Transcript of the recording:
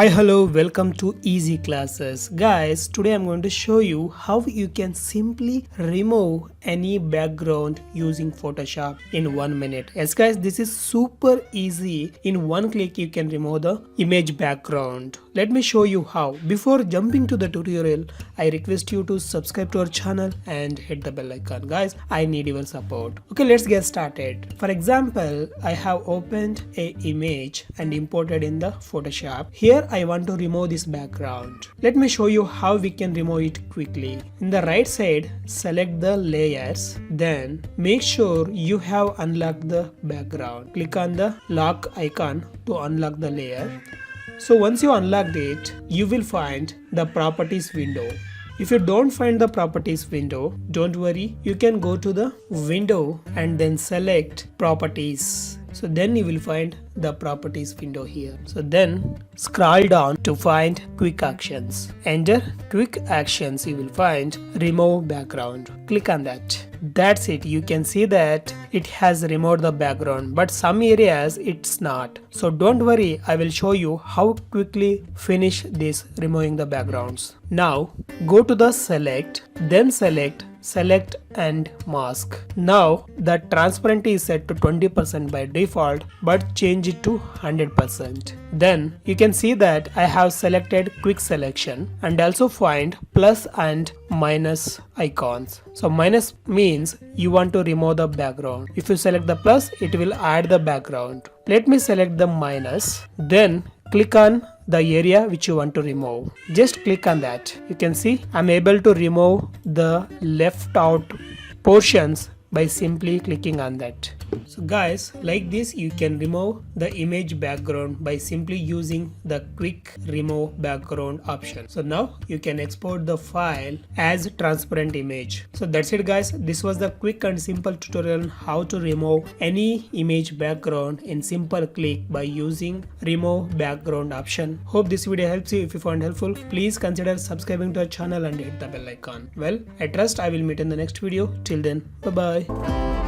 Hi, hello, welcome to Easy Classes. Guys, today I'm going to show you how you can simply remove any background using Photoshop in 1 minute. Yes, guys, this is super easy. In one click, you can remove the image background. Let me show you how. Before jumping to the tutorial, I request you to subscribe to our channel and hit the bell icon. Guys, I need your support. Okay, let's get started. For example, I have opened a image and imported in the Photoshop. Here I want to remove this background. Let me show you how we can remove it quickly. In the right side, select the layers. Then make sure you have unlocked the background. Click on the lock icon to unlock the layer. So once you unlocked it, you will find the properties window. If you don't find the properties window, don't worry, you can go to the window and then select properties. So then you will find the properties window here. So then scroll down to find quick actions. Enter quick actions, you will find remove background. Click on that. That's it. You can see that it has removed the background, but some areas it's not. So don't worry, I will show you how quickly finish this removing the backgrounds. Now go to the select, then select and mask. Now the transparency is set to 20% by default, but change it to 100%. Then you can see that I have selected quick selection and also find plus and minus icons. So minus means you want to remove the background. If you select the plus, it will add the background. Let me select the minus, then click on the area which you want to remove. Just click on that. You can see I'm able to remove the left out portions by simply clicking on that. So guys, like this you can remove the image background by simply using the quick remove background option. So now you can export the file as transparent image. So that's it guys. This was the quick and simple tutorial on how to remove any image background in simple click by using remove background option. Hope this video helps you. If you found helpful, please consider subscribing to our channel and hit the bell icon. Well, I trust I will meet in the next video. Till then, bye bye.